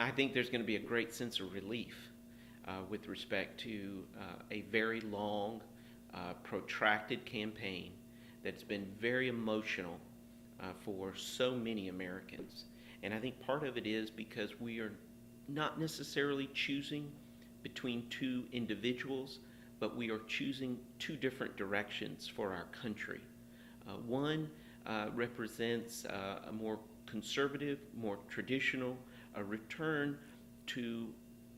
I think there's going to be a great sense of relief with respect to a very long, protracted campaign that's been very emotional for so many Americans. And I think part of it is because we are not necessarily choosing between two individuals, but we are choosing two different directions for our country. One represents a more conservative, more traditional, a return to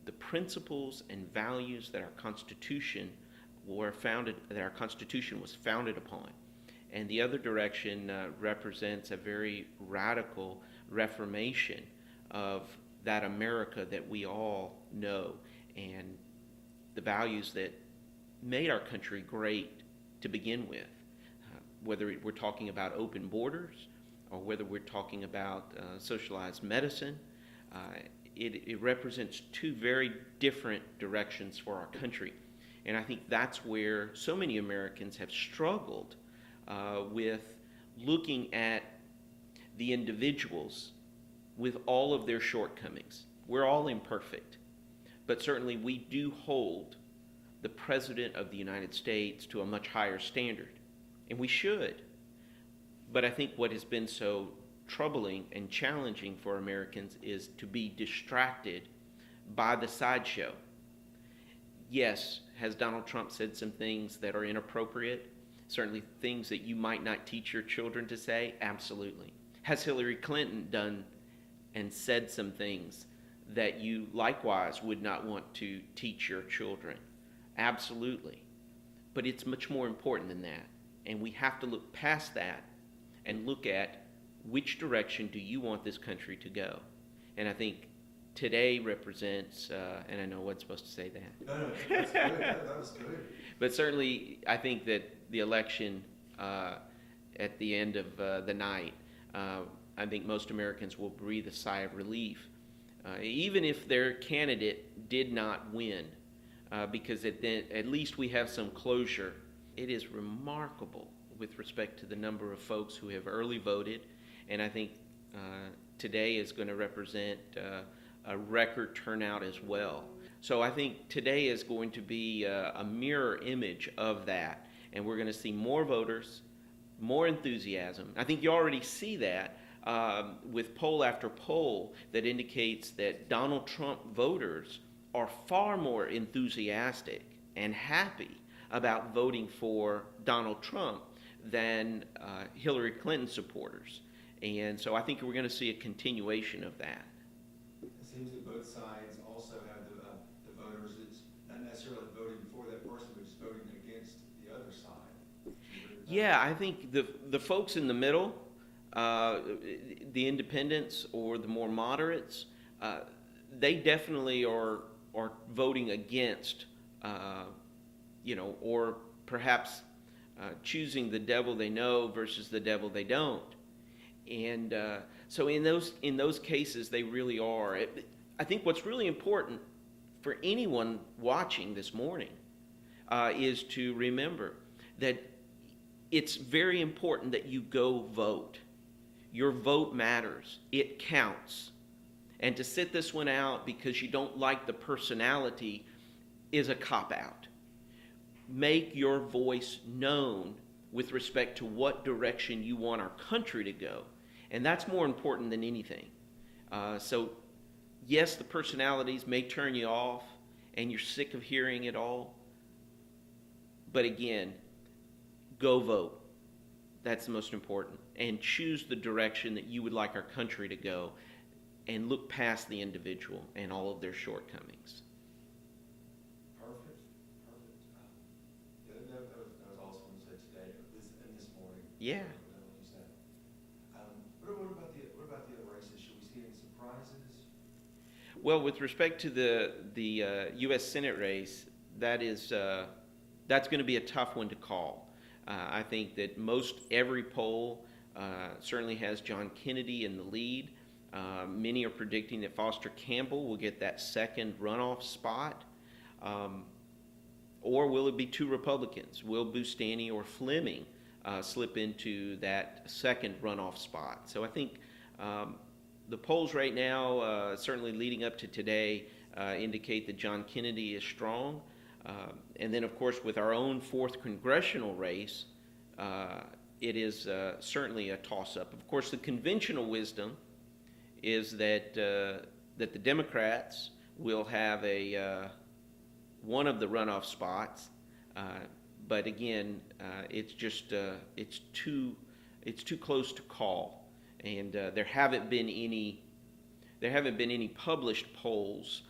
the principles and values that our Constitution was founded upon. And the other direction represents a very radical reformation of that America that we all know and the values that made our country great to begin with. Whether we're talking about open borders or whether we're talking about socialized medicine, it represents two very different directions for our country. And I think that's where so many Americans have struggled with looking at the individuals with all of their shortcomings. We're all imperfect, but certainly we do hold the President of the United States to a much higher standard, and we should. But I think what has been so troubling and challenging for Americans is to be distracted by the sideshow. Yes, has Donald Trump said some things that are inappropriate? Certainly things that you might not teach your children to say? Absolutely. Has Hillary Clinton done and said some things that you likewise would not want to teach your children? Absolutely. But it's much more important than that. And we have to look past that and look at which direction do you want this country to go. And I think today represents, and I know I wasn't supposed to say that. No, that's good. That was good. But certainly I think that the election at the end of the night, I think most Americans will breathe a sigh of relief, even if their candidate did not win, because at least we have some closure. It is remarkable with respect to the number of folks who have early voted, and I think today is going to represent a record turnout as well. So I think today is going to be a mirror image of that, and we're going to see more voters, more enthusiasm. I think you already see that with poll after poll that indicates that Donald Trump voters are far more enthusiastic and happy about voting for Donald Trump than Hillary Clinton supporters. And so I think we're going to see a continuation of that. It seems that both sides also have the voters that's not necessarily voting for that person, but just voting against the other side. Yeah, I think the folks in the middle, the independents or the more moderates, they definitely are voting against, or perhaps choosing the devil they know versus the devil they don't. And so in those cases, they really are. I think what's really important for anyone watching this morning is to remember that it's very important that you go vote. Your vote matters. It counts. And to sit this one out because you don't like the personality is a cop-out. Make your voice known with respect to what direction you want our country to go. And that's more important than anything. So, yes, the personalities may turn you off and you're sick of hearing it all. But again, go vote. That's the most important. And choose the direction that you would like our country to go and look past the individual and all of their shortcomings. Perfect. Yeah, that was awesome to say today, in this morning. Yeah. What you said. What about the other races? Should we see any surprises? Well, with respect to the U.S. Senate race, that's going to be a tough one to call. I think that most every poll certainly has John Kennedy in the lead. Many are predicting that Foster Campbell will get that second runoff spot. Or will it be two Republicans? Will Boustany or the polls right now, certainly leading up to today, indicate that John Kennedy is strong. And then, of course, with our own fourth congressional race, it is certainly a toss-up. Of course, the conventional wisdom is that that the Democrats will have one of the runoff spots, but again, it's just it's too close to call, and there haven't been any published polls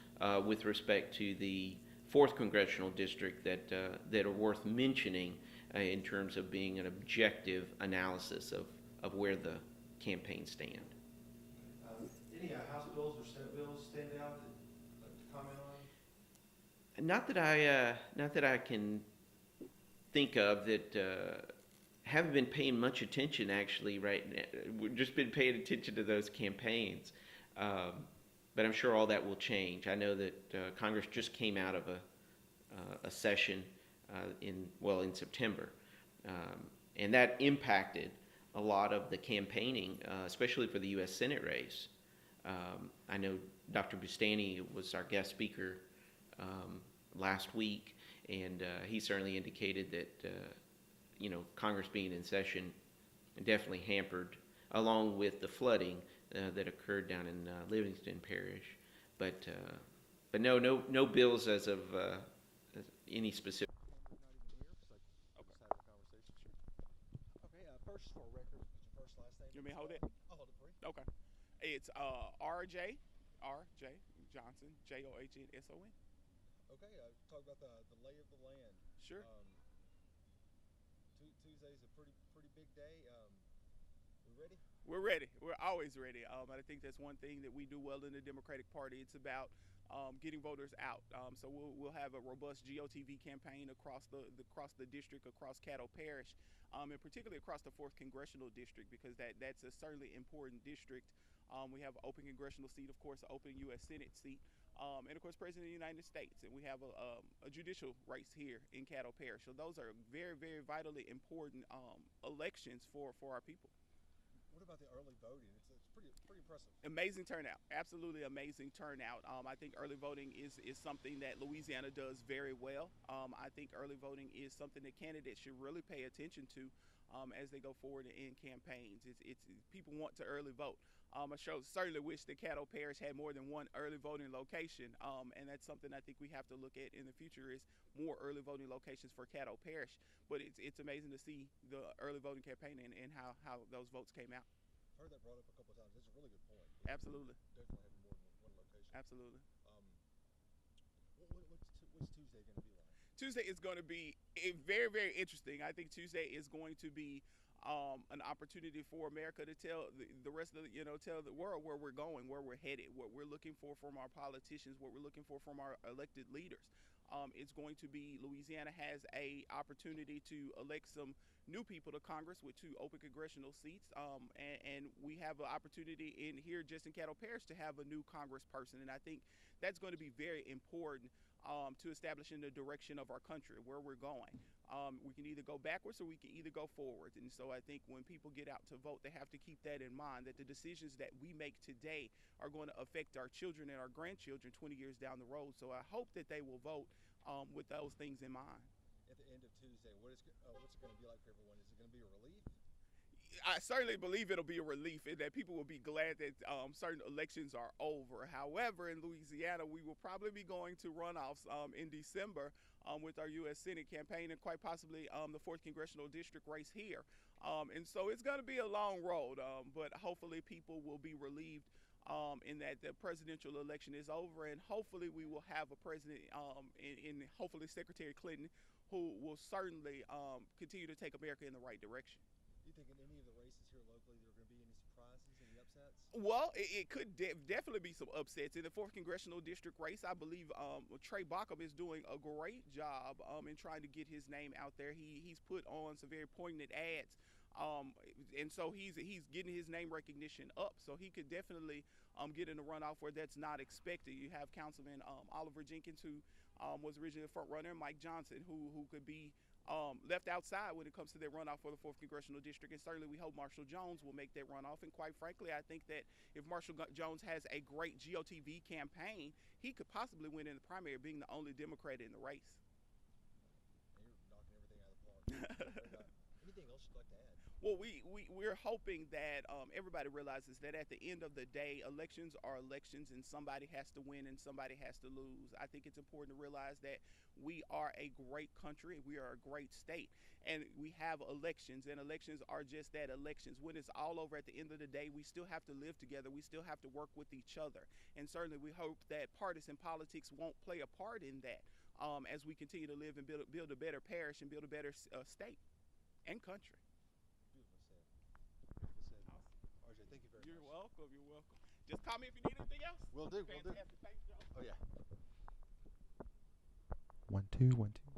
with respect to the fourth congressional district that are worth mentioning in terms of being an objective analysis of where the campaigns stand. Any House bills or Senate bills stand out that you'd like to comment on? Not that I can think of that haven't been paying much attention actually right now. We've just been paying attention to those campaigns. But I'm sure all that will change. I know that Congress just came out of a session in September, and that impacted a lot of the campaigning, especially for the U.S. Senate race. I know Dr. Bustani was our guest speaker last week, and he certainly indicated that Congress being in session definitely hampered, along with the flooding that occurred down in Livingston Parish, but no bills as of any specific. Okay, first for record, first last name. You want me to hold it? I'll hold it for you. Okay. It's R.J. Johnson, John. Okay, talk about the lay of the land. Sure. Tuesday's a pretty big day. We ready? We're ready. We're always ready. I think that's one thing that we do well in the Democratic Party. It's about getting voters out. So we'll have a robust GOTV campaign across the district, across Caddo Parish, and particularly across the 4th Congressional District, because that's a certainly important district. We have an open congressional seat, of course, an open U.S. Senate seat, and of course, President of the United States. And we have a judicial race here in Caddo Parish. So those are very, very vitally important elections for our people. What about the early voting? It's pretty impressive. Amazing turnout, absolutely amazing turnout. I think early voting is something that Louisiana does very well. I think early voting is something that candidates should really pay attention to as they go forward in campaigns. It's people want to early vote. I certainly wish that Caddo Parish had more than one early voting location, and that's something I think we have to look at in the future, is more early voting locations for Caddo Parish. But it's amazing to see the early voting campaign and how those votes came out. I've heard that brought up a couple of times. That's a really good point. Absolutely. Definitely having more than one location. Absolutely. What's Tuesday going to be like? Tuesday is going to be very, very interesting. I think Tuesday is going to be an opportunity for America to tell the rest of tell the world where we're going, where we're headed, what we're looking for from our politicians, what we're looking for from our elected leaders. It's going to be, Louisiana has a opportunity to elect some new people to Congress with 2 open congressional seats, and we have an opportunity in here just in Caddo Parish to have a new congressperson, and I think that's going to be very important to establishing the direction of our country, where we're going. We can either go backwards or we can either go forwards. And so I think when people get out to vote, they have to keep that in mind, that the decisions that we make today are going to affect our children and our grandchildren 20 years down the road. So I hope that they will vote with those things in mind. At the end of Tuesday, what's it going to be like for everyone? Is it going to be a relief? I certainly believe it'll be a relief, and that people will be glad that certain elections are over. However, in Louisiana, we will probably be going to runoffs in December with our U.S. Senate campaign, and quite possibly the 4th Congressional District race here. And so it's going to be a long road, but hopefully people will be relieved in that the presidential election is over, and hopefully we will have a president in hopefully Secretary Clinton, who will certainly continue to take America in the right direction. Do you think in any of the races here locally there are going to be any surprises, any upsets? Well, it could definitely be some upsets. In the 4th Congressional District race, I believe Trey Bockham is doing a great job in trying to get his name out there. He's put on some very poignant ads, and so he's getting his name recognition up. So he could definitely get in a runoff where that's not expected. You have Councilman Oliver Jenkins, who was originally a front runner, and Mike Johnson, who could be left outside when it comes to that runoff for the 4th Congressional District. And certainly we hope Marshall Jones will make that runoff. And quite frankly, I think that if Marshall Jones has a great GOTV campaign, he could possibly win in the primary, being the only Democrat in the race. And you're knocking everything out of the park. Anything else you'd like to add? Well, we're hoping that everybody realizes that at the end of the day, elections are elections, and somebody has to win and somebody has to lose. I think it's important to realize that we are a great country, we are a great state, and we have elections, and elections are just that, elections. When it's all over at the end of the day, we still have to live together, we still have to work with each other, and certainly we hope that partisan politics won't play a part in that as we continue to live and build a better parish and build a better state and country. RJ, thank you very much. You're welcome. You're welcome. Just call me if you need anything else. Will do. Fantastic. Thanks, Joe. Oh, yeah. 1 2 1 2.